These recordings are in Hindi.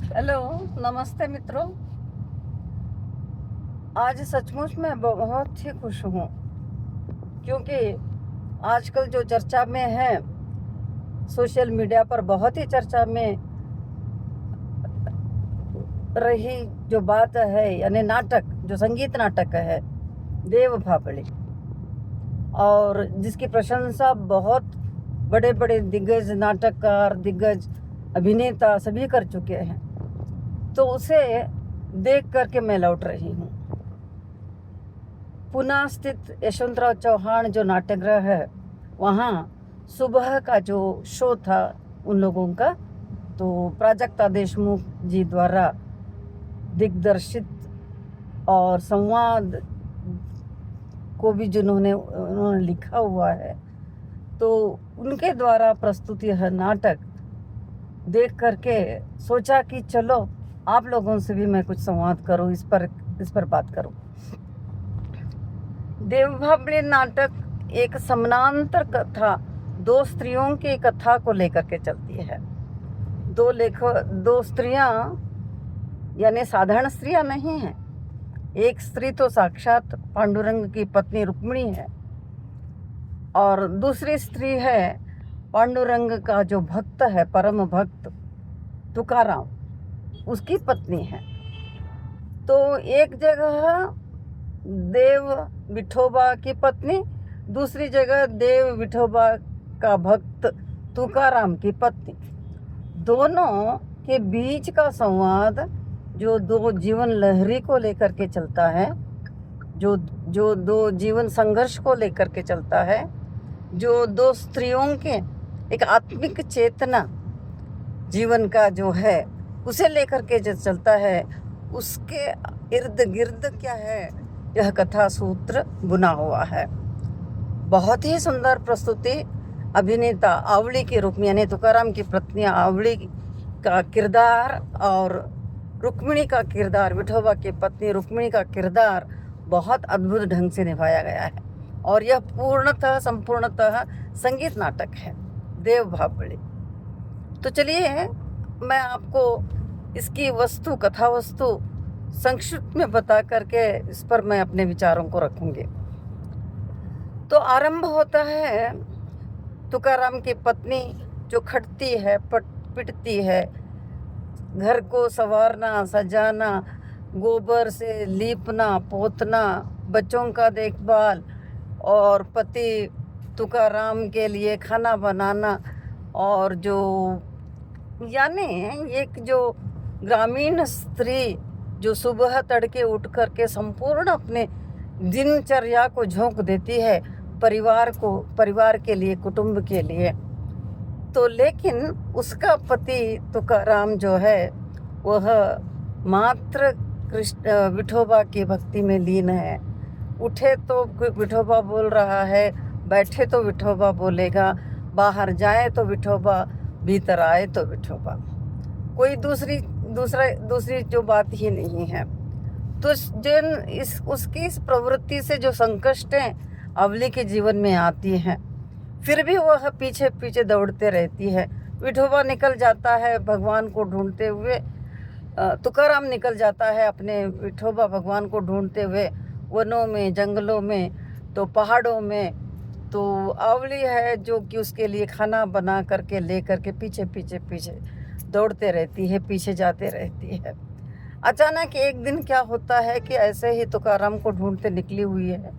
हेलो, नमस्ते मित्रों। आज सचमुच मैं बहुत ही खुश हूँ क्योंकि आजकल जो चर्चा में है, सोशल मीडिया पर बहुत ही चर्चा में रही जो बात है, यानी नाटक, जो संगीत नाटक है देव भाबड़े, और जिसकी प्रशंसा बहुत बड़े बड़े दिग्गज नाटककार, दिग्गज अभिनेता सभी कर चुके हैं, तो उसे देख करके मैं लौट रही हूँ। पुणे स्थित यशवंतराव चौहान जो नाट्यगृह है, वहाँ सुबह का जो शो था उन लोगों का, तो प्राजक्ता देशमुख जी द्वारा दिग्दर्शित और संवाद को भी जिन्होंने उन्होंने लिखा हुआ है, तो उनके द्वारा प्रस्तुत यह नाटक देख करके सोचा कि चलो आप लोगों से भी मैं कुछ संवाद करूं, इस पर बात करूं। देव भाबड़े नाटक एक समानांतर कथा, दो स्त्रियों की कथा को लेकर के चलती है। दो स्त्रियां, यानी साधारण स्त्रियां नहीं हैं। एक स्त्री तो साक्षात पांडुरंग की पत्नी रुक्मिणी है, और दूसरी स्त्री है पांडुरंग का जो भक्त है, परम भक्त तुकाराम, उसकी पत्नी है। तो एक जगह देव विठोबा की पत्नी, दूसरी जगह देव विठोबा का भक्त तुकाराम की पत्नी, दोनों के बीच का संवाद जो दो जीवन लहरी को लेकर के चलता है, जो दो जीवन संघर्ष को लेकर के चलता है, जो दो स्त्रियों के एक आत्मिक चेतना जीवन का जो है उसे लेकर के जो चलता है, उसके इर्द गिर्द क्या है, यह कथा सूत्र बुना हुआ है। बहुत ही सुंदर प्रस्तुति। अभिनेता आवली की रुक्मिणी, यानी तुकाराम की पत्नी आवली का किरदार और रुक्मिणी का किरदार, विठोबा की पत्नी रुक्मिणी का किरदार बहुत अद्भुत ढंग से निभाया गया है, और यह संपूर्णतः संगीत नाटक है देव भाबड़े। तो चलिए मैं आपको इसकी कथा वस्तु संक्षिप्त में बता करके इस पर मैं अपने विचारों को रखूंगी। तो आरंभ होता है तुकाराम की पत्नी जो खटती है, पिटती है, घर को संवारना, सजाना, गोबर से लीपना पोतना, बच्चों का देखभाल, और पति तुकाराम के लिए खाना बनाना, और जो यानी एक जो ग्रामीण स्त्री जो सुबह तड़के उठ करके संपूर्ण अपने दिनचर्या को झोंक देती है परिवार के लिए, कुटुंब के लिए। तो लेकिन उसका पति तुकाराम जो है वह मात्र विठोबा की भक्ति में लीन है। उठे तो विठोबा बोल रहा है, बैठे तो विठोबा बोलेगा, बाहर जाए तो विठोबा, भीतर आए तो विठोबा, कोई दूसरी जो बात ही नहीं है। तो उसकी इस प्रवृत्ति से जो संकष्टें अवली के जीवन में आती हैं, फिर भी वह पीछे पीछे दौड़ते रहती है। विठोबा निकल जाता है भगवान को ढूंढते हुए, तुकाराम निकल जाता है अपने विठोबा भगवान को ढूंढते हुए, वनों में, जंगलों में, तो पहाड़ों में। तो अवली है जो कि उसके लिए खाना बना करके ले करके पीछे दौड़ते रहती है, पीछे जाते रहती है। अचानक एक दिन क्या होता है कि ऐसे ही तुकाराम को ढूंढते निकली हुई है,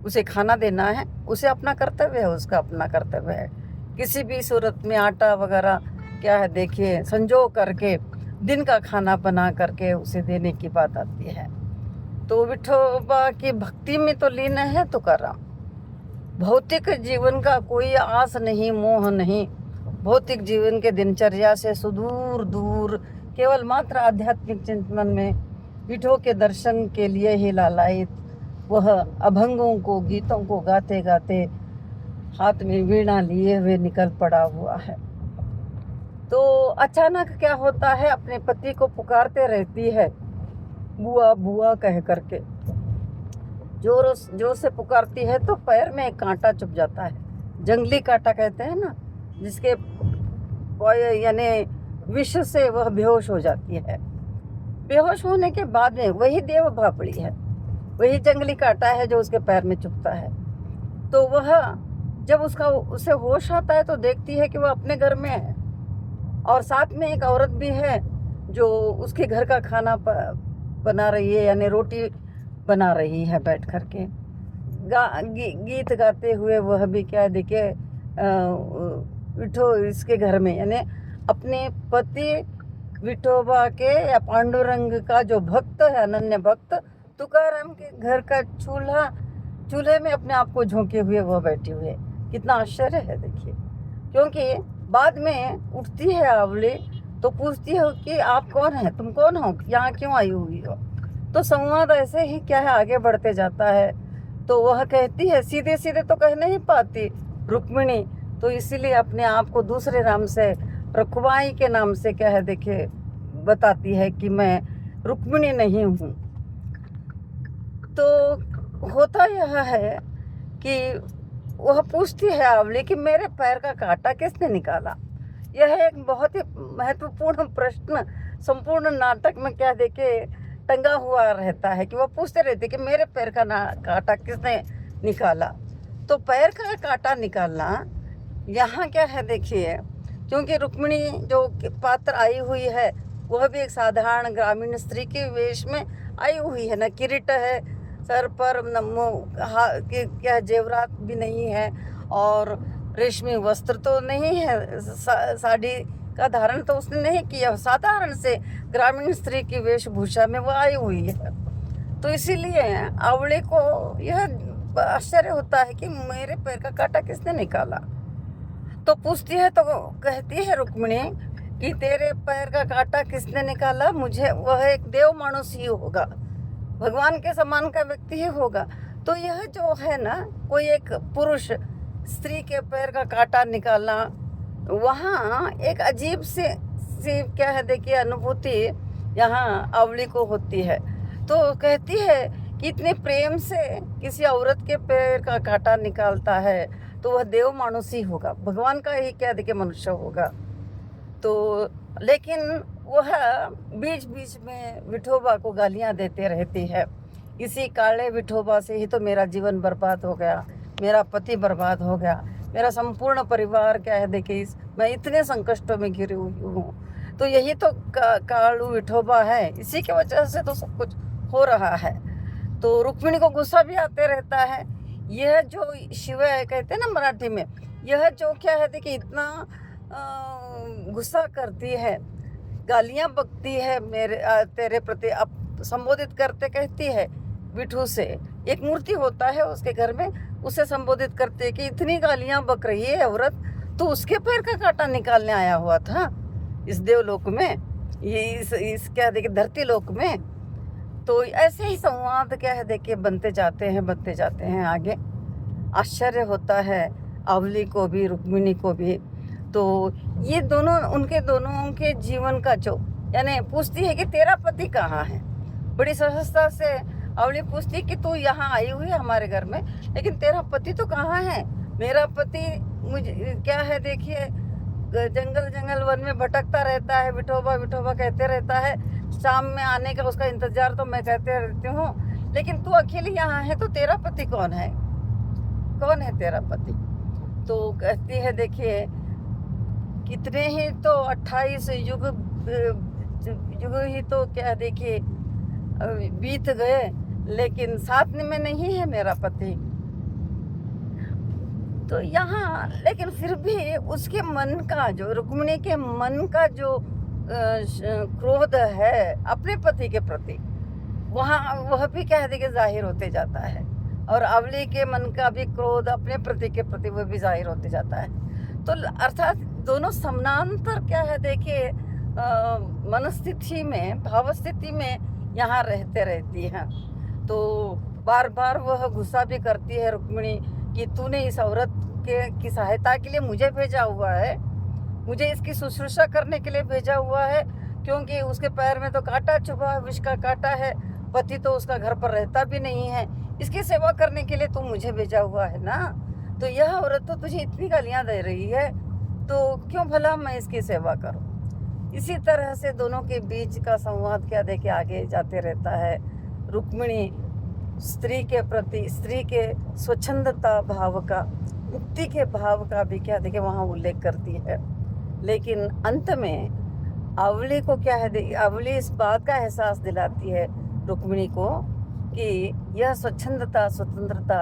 उसे खाना देना है, उसे अपना कर्तव्य है, उसका अपना कर्तव्य है। किसी भी सूरत में आटा वगैरह क्या है, देखिए, संजो करके दिन का खाना बना करके उसे देने की बात आती है। तो विठोबा की भक्ति में तो लीन है तुकाराम। भौतिक जीवन का कोई आस नहीं, मोह नहीं, भौतिक जीवन के दिनचर्या से सुदूर दूर, केवल मात्र आध्यात्मिक चिंतन में, विठो के दर्शन के लिए ही लालायित, वह अभंगों को, गीतों को गाते गाते हाथ में वीणा लिए हुए निकल पड़ा हुआ है। तो अचानक क्या होता है, अपने पति को पुकारते रहती है, बुआ बुआ कह करके। जोर से पुकारती है तो पैर में एक कांटा चुभ जाता है, जंगली कांटा कहते हैं ना, जिसके यानी विष से वह बेहोश हो जाती है। बेहोश होने के बाद में वही देव भापड़ी है, वही जंगली कांटा है जो उसके पैर में चुभता है। तो वह जब उसे होश आता है तो देखती है कि वह अपने घर में है और साथ में एक औरत भी है जो उसके घर का खाना बना रही है, यानी रोटी बना रही है बैठ करके। गीत गाते हुए वह भी क्या देखे विठो इसके घर में, यानी अपने पति विठोबा के या पांडुरंग का जो भक्त है, अनन्य भक्त तुकाराम के घर का चूल्हे में अपने आप को झोंके हुए वह बैठी हुई है। कितना आश्चर्य है देखिए। क्योंकि बाद में उठती है आवली तो पूछती हो कि आप कौन है, तुम कौन हो, यहाँ क्यों आई हुई हो। तो संवाद ऐसे ही क्या है आगे बढ़ते जाता है। तो वह कहती है, सीधे सीधे तो कह नहीं पाती रुक्मिणी, तो इसीलिए अपने आप को दूसरे नाम से, रखवाई के नाम से क्या है देखिए बताती है कि मैं रुक्मिणी नहीं हूँ। तो होता यह है कि वह पूछती है आवली कि मेरे पैर का कांटा किसने निकाला। यह एक बहुत ही महत्वपूर्ण प्रश्न संपूर्ण नाटक में क्या देखे टंगा हुआ रहता है कि वह पूछते रहते कि मेरे पैर का कांटा किसने निकाला। तो पैर का कांटा निकालना यहाँ क्या है देखिए, क्योंकि रुक्मिणी जो पात्र आई हुई है वह भी एक साधारण ग्रामीण स्त्री के वेश में आई हुई है, न किरीट है सर पर, न क्या जेवरात भी नहीं है और रेशमी वस्त्र तो नहीं है, साड़ी का धारण तो उसने नहीं किया, साधारण से ग्रामीण स्त्री की वेशभूषा में वह आई हुई है। तो इसीलिए आवले को यह आश्चर्य होता है कि मेरे पैर का कांटा किसने निकाला। तो पूछती है तो कहती है रुक्मिणी कि तेरे पैर का कांटा किसने निकाला, मुझे वह एक देव मानुष ही होगा, भगवान के समान का व्यक्ति ही होगा। तो यह जो है ना, कोई एक पुरुष स्त्री के पैर का कांटा निकालना, वहाँ एक अजीब सी क्या है देखिए अनुभूति यहाँ आवली को होती है। तो कहती है कि इतने प्रेम से किसी औरत के पैर का कांटा निकालता है तो वह देव मानुष ही होगा, भगवान का ही क्या देखिए मनुष्य होगा। तो लेकिन वह बीच बीच में विठोबा को गालियाँ देते रहती है, इसी काले विठोबा से ही तो मेरा जीवन बर्बाद हो गया, मेरा पति बर्बाद हो गया, मेरा संपूर्ण परिवार क्या है देखिए मैं इतने संकष्टों में घिरी हुई हूँ। तो यही तो कालू विठोबा है, इसी की वजह से तो सब कुछ हो रहा है। तो रुक्मिणी को गुस्सा भी आते रहता है। यह जो शिव है कहते हैं ना मराठी में, यह जो क्या है देखिए इतना गुस्सा करती है, गालियाँ बकती है तेरे प्रति, अब संबोधित करते कहती है विठू से, एक मूर्ति होता है उसके घर में, उसे संबोधित करते कि इतनी गालियाँ बक रही है औरत, तो उसके पैर का कांटा निकालने आया हुआ था इस देवलोक में, ये इस क्या देखिए धरती लोक में। तो ऐसे ही संवाद क्या है देखिए बनते जाते हैं आगे। आश्चर्य होता है आवली को भी रुक्मिणी को भी। तो ये उनके दोनों के जीवन का जो, यानी पूछती है कि तेरा पति कहाँ है। बड़ी सहजता से आवली पूछती कि तू यहाँ आई हुई है हमारे घर में, लेकिन तेरा पति तो कहाँ है। मेरा पति मुझे क्या है देखिए जंगल वन में भटकता रहता है, विठोबा विठोबा कहते रहता है, शाम में आने का उसका इंतजार तो मैं कहते रहती हूँ, लेकिन तू अकेली यहाँ है, तो तेरा पति कौन है तेरा पति। तो कहती है देखिए कितने ही तो 28 युग ही तो क्या देखिए बीत गए, लेकिन साथ में नहीं है मेरा पति। तो यहाँ लेकिन फिर भी उसके मन का जो, रुक्मिणी के मन का जो क्रोध है अपने पति के प्रति, वह भी कह दे के जाहिर होते जाता है, और अवली के मन का भी क्रोध अपने पति के प्रति वह भी जाहिर होते जाता है। तो अर्थात दोनों समानांतर क्या है देखिए मनस्थिति में, भाव स्थिति में यहाँ रहती हैं। तो बार बार वह गुस्सा भी करती है रुक्मिणी कि तूने इस औरत की सहायता के लिए मुझे भेजा हुआ है, मुझे इसकी शुश्रूषा करने के लिए भेजा हुआ है, क्योंकि उसके पैर में तो कांटा चुभा है, विष का कांटा है, पति तो उसका घर पर रहता भी नहीं है, इसकी सेवा करने के लिए तू मुझे भेजा हुआ है ना। तो यह औरत तो तुझे इतनी गालियाँ दे रही है, तो क्यों भला मैं इसकी सेवा करूं। इसी तरह से दोनों के बीच का संवाद क्या देखिए आगे जाते रहता है। रुक्मिणी स्त्री के प्रति, स्त्री के स्वच्छंदता भाव का, मुक्ति के भाव का भी क्या देखिए वहाँ उल्लेख करती है। लेकिन अंत में अवली को क्या है, अवली इस बात का एहसास दिलाती है रुक्मिणी को कि यह स्वच्छंदता, स्वतंत्रता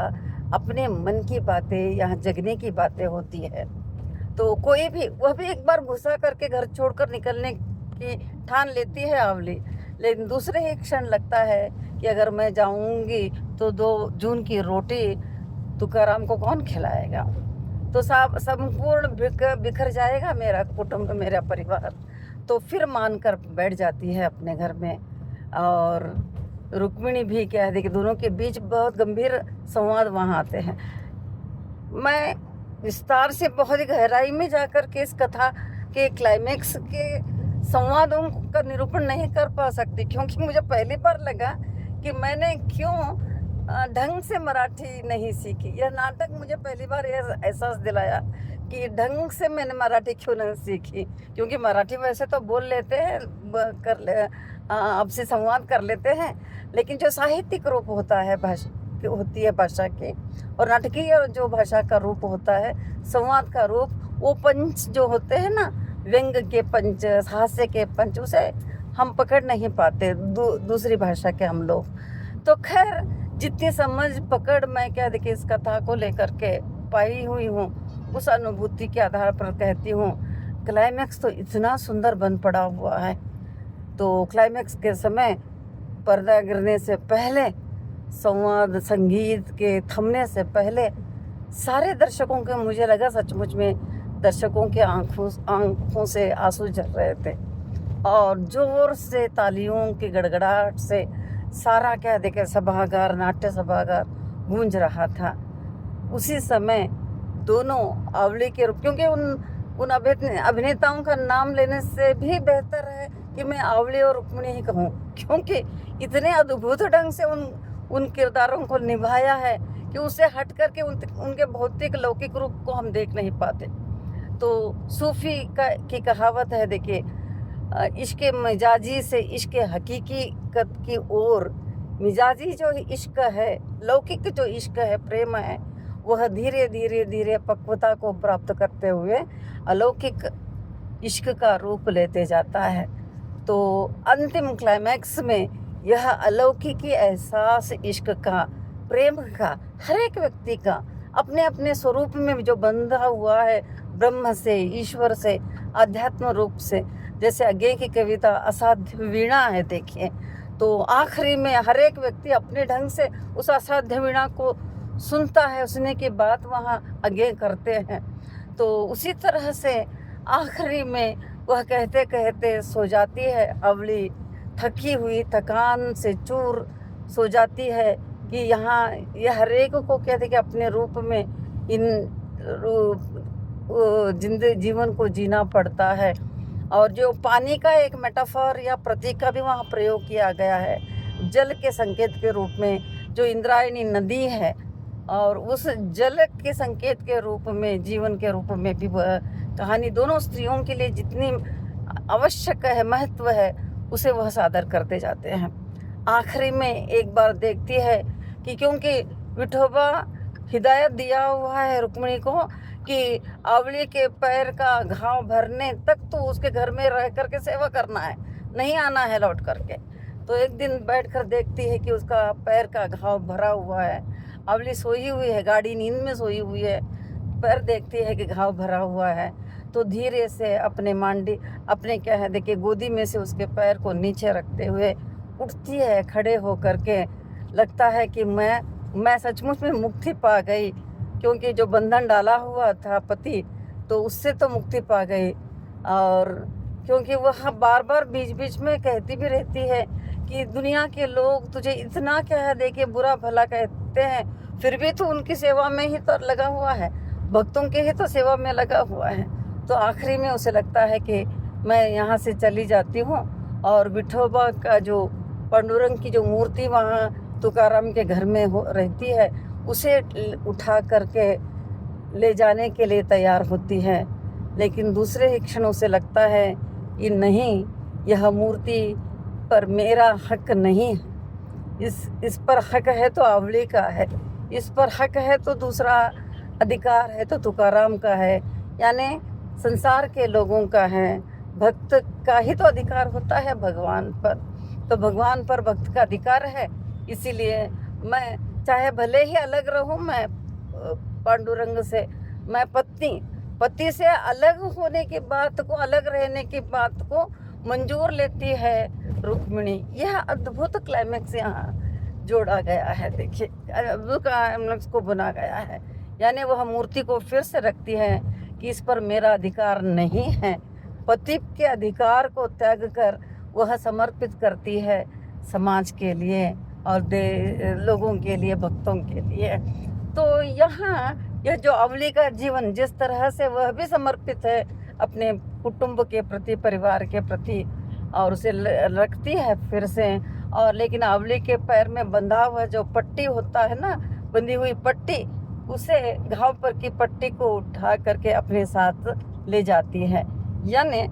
अपने मन की बातें, यहाँ जगने की बातें होती है। तो कोई भी, वह भी एक बार गुस्सा करके घर छोड़कर निकलने की ठान लेती है अवली, लेकिन दूसरे ही क्षण लगता है कि अगर मैं जाऊंगी तो 2 जून की रोटी तुकाराम को कौन खिलाएगा, तो संपूर्ण बिखर जाएगा मेरा कुटुंब, मेरा परिवार। तो फिर मान कर बैठ जाती है अपने घर में। और रुक्मिणी भी क्या है कि दोनों के बीच बहुत गंभीर संवाद वहाँ आते हैं। मैं विस्तार से बहुत ही गहराई में जाकर के इस कथा के क्लाइमेक्स के संवादों का निरूपण नहीं कर पा सकती, क्योंकि मुझे पहली बार लगा कि मैंने क्यों ढंग से मराठी नहीं सीखी। यह नाटक मुझे पहली बार यह एहसास दिलाया कि ढंग से मैंने मराठी क्यों नहीं सीखी, क्योंकि मराठी वैसे तो बोल लेते हैं, आपसे संवाद कर लेते हैं, लेकिन जो साहित्यिक रूप होता है होती है भाषा की, और नाटकीय जो भाषा का रूप होता है, संवाद का रूप, वो पंच जो होते हैं ना, व्यंग के पंच, हास्य के पंच, उसे हम पकड़ नहीं पाते दूसरी भाषा के हम लोग। तो खैर जितनी समझ पकड़ मैं क्या देखिए इस कथा को लेकर के पाई हुई हूँ, उस अनुभूति के आधार पर कहती हूँ, क्लाइमैक्स तो इतना सुंदर बन पड़ा हुआ है। तो क्लाइमैक्स के समय पर्दा गिरने से पहले, संवाद संगीत के थमने से पहले, सारे दर्शकों के, मुझे लगा सचमुच में दर्शकों के आंखों से आंसू झर रहे थे, और जोर से तालियों की गड़गड़ाहट से सारा क्या देखे सभागार, नाट्य सभागार गूंज रहा था। उसी समय दोनों अवली के रूप, क्योंकि उन अभिनेताओं का नाम लेने से भी बेहतर है कि मैं अवली और रुक्मिणी ही कहूँ, क्योंकि इतने अद्भुत ढंग से उन किरदारों को निभाया है कि उससे हट करके उनके भौतिक लौकिक रूप को हम देख नहीं पाते। तो सूफी की कहावत है देखिए, इश्क मिजाजी से इश्क हकीकत की ओर। मिजाजी जो इश्क है, लौकिक जो इश्क है, प्रेम है, वह धीरे धीरे धीरे पक्वता को प्राप्त करते हुए अलौकिक इश्क का रूप लेते जाता है। तो अंतिम क्लाइमैक्स में यह अलौकिक एहसास इश्क का, प्रेम का, हर एक व्यक्ति का अपने अपने स्वरूप में जो बंधा हुआ है, ब्रह्म से, ईश्वर से, आध्यात्म रूप से। जैसे आगे की कविता असाध्य वीणा है देखिए, तो आखिरी में हर एक व्यक्ति अपने ढंग से उस असाध्य वीणा को सुनता है, सुनने के बाद वहाँ आगे करते हैं। तो उसी तरह से आखिरी में वह कहते कहते सो जाती है अवली, थकी हुई, थकान से चूर सो जाती है कि यहाँ यह हर एक को कहते कि अपने रूप में इन जीवन को जीना पड़ता है। और जो पानी का एक मेटाफर या प्रतीक का भी वहाँ प्रयोग किया गया है, जल के संकेत के रूप में, जो इंद्रायणी नदी है, और उस जल के संकेत के रूप में, जीवन के रूप में भी वह कहानी दोनों स्त्रियों के लिए जितनी आवश्यक है, महत्व है, उसे वह सादर करते जाते हैं। आखिरी में एक बार देखती है कि क्योंकि विठोबा हिदायत दिया हुआ है रुक्मिणी को कि अवली के पैर का घाव भरने तक तो उसके घर में रह करके सेवा करना है, नहीं आना है लौट करके। तो एक दिन बैठकर देखती है कि उसका पैर का घाव भरा हुआ है, अवली सोई हुई है, गाड़ी नींद में सोई हुई है, पैर देखती है कि घाव भरा हुआ है। तो धीरे से अपने क्या है देखिए गोदी में से उसके पैर को नीचे रखते हुए उठती है खड़े हो करके। लगता है कि मैं सचमुच में मुक्ति पा गई, क्योंकि जो बंधन डाला हुआ था पति, तो उससे तो मुक्ति पा गई। और क्योंकि वह बार बार बीच बीच में कहती भी रहती है कि दुनिया के लोग तुझे इतना क्या है देखिए बुरा भला कहते हैं, फिर भी तू उनकी सेवा में ही तो लगा हुआ है, भक्तों के ही तो सेवा में लगा हुआ है। तो आखिरी में उसे लगता है कि मैं यहाँ से चली जाती हूँ, और विठोबा का जो पांडुरंग की जो मूर्ति वहाँ तुकाराम के घर में रहती है, उसे उठा करके ले जाने के लिए तैयार होती है। लेकिन दूसरे ही क्षण उसे लगता है कि नहीं, यह मूर्ति पर मेरा हक नहीं है, इस पर हक है तो आंवले का है, इस पर हक है तो दूसरा अधिकार है तो तुकाराम का है, यानी संसार के लोगों का है। भक्त का ही तो अधिकार होता है भगवान पर, तो भगवान पर भक्त का अधिकार है। इसीलिए मैं चाहे भले ही अलग रहूं, मैं पांडुरंग से, मैं पति से अलग होने की बात को, अलग रहने की बात को मंजूर लेती है रुक्मिणी। यह अद्भुत क्लाइमेक्स यहाँ जोड़ा गया है। देखिए, अद्भुत क्लाइमेक्स को बुना गया है, यानी वह मूर्ति को फिर से रखती है कि इस पर मेरा अधिकार नहीं है। पति के अधिकार को त्याग कर वह समर्पित करती है समाज के लिए और लोगों के लिए, भक्तों के लिए। तो यहाँ यह जो अवली का जीवन जिस तरह से वह भी समर्पित है अपने कुटुंब के प्रति, परिवार के प्रति, और उसे रखती है फिर से। और लेकिन अवली के पैर में बंधा हुआ जो पट्टी होता है ना, बंधी हुई पट्टी, उसे घाव पर की पट्टी को उठा करके अपने साथ ले जाती है। यानी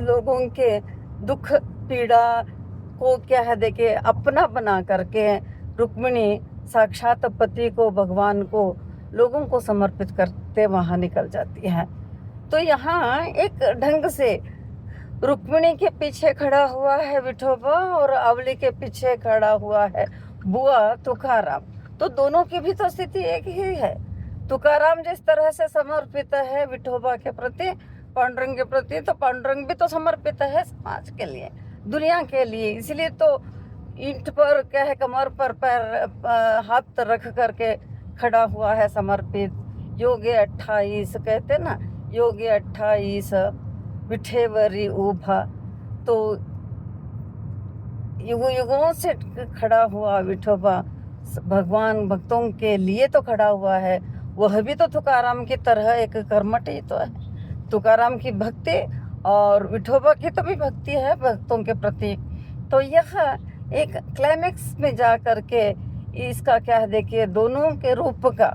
लोगों के दुख पीड़ा को क्या है, देखिए, अपना बना करके रुक्मिणी साक्षात पति को, भगवान को, लोगों को समर्पित करते वहाँ निकल जाती है। तो यहाँ एक ढंग से रुक्मिणी के पीछे खड़ा हुआ है विठोबा और अवली के पीछे खड़ा हुआ है बुआ तुकाराम। तो दोनों की भी तो स्थिति एक ही है। तुकाराम जिस तरह से समर्पित है विठोबा के प्रति, पांडुरंग के प्रति, तो पांडुरंग भी तो समर्पित है समाज के लिए, दुनिया के लिए। इसलिए तो ईंट पर क्या है, कमर पर पैर हाथ रख करके खड़ा हुआ है समर्पित। योगे 28 कहते ना, योगे 28 विठेवरी उभा। तो युगों से खड़ा हुआ विठोबा भगवान भक्तों के लिए तो खड़ा हुआ है। वह भी तो तुकाराम की तरह एक कर्मठ ही तो है। तुकाराम की भक्ति और विठोबा की तो भी भक्ति है भक्तों के प्रति। तो यह एक क्लाइमेक्स में जा करके इसका क्या है, देखिए, दोनों के रूप का,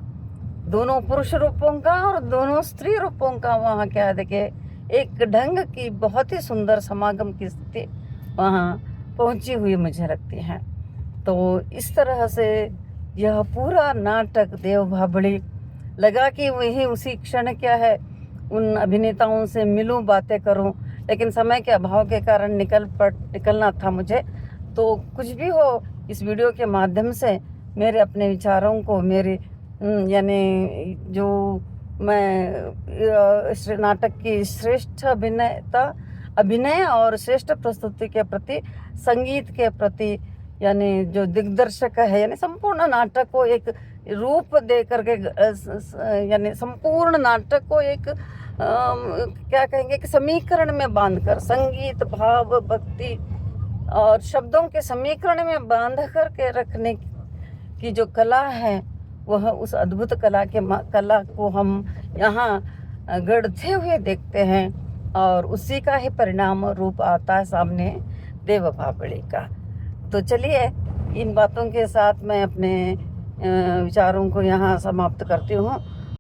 दोनों पुरुष रूपों का और दोनों स्त्री रूपों का वहाँ क्या है, देखिए, एक ढंग की बहुत ही सुंदर समागम की स्थिति वहाँ पहुँची हुई मुझे लगती है। तो इस तरह से यह पूरा नाटक देव भाभड़ी लगा कि वही उसी क्षण क्या है, उन अभिनेताओं से मिलूं, बातें करूं, लेकिन समय के अभाव के कारण निकलना था मुझे। तो कुछ भी हो, इस वीडियो के माध्यम से मेरे अपने विचारों को, मेरे यानी जो मैं इस नाटक की श्रेष्ठ अभिनय और श्रेष्ठ प्रस्तुति के प्रति, संगीत के प्रति, यानी जो दिग्दर्शक है, यानी संपूर्ण नाटक को एक रूप दे करके, यानी संपूर्ण नाटक को एक क्या कहेंगे कि समीकरण में बांधकर, संगीत, भाव, भक्ति और शब्दों के समीकरण में बांध करके रखने की जो कला है, वह उस अद्भुत कला को हम यहाँ गढ़ते हुए देखते हैं और उसी का ही परिणाम रूप आता है सामने देव भाभड़ी का। तो चलिए, इन बातों के साथ मैं अपने विचारों को यहाँ समाप्त करती हूँ।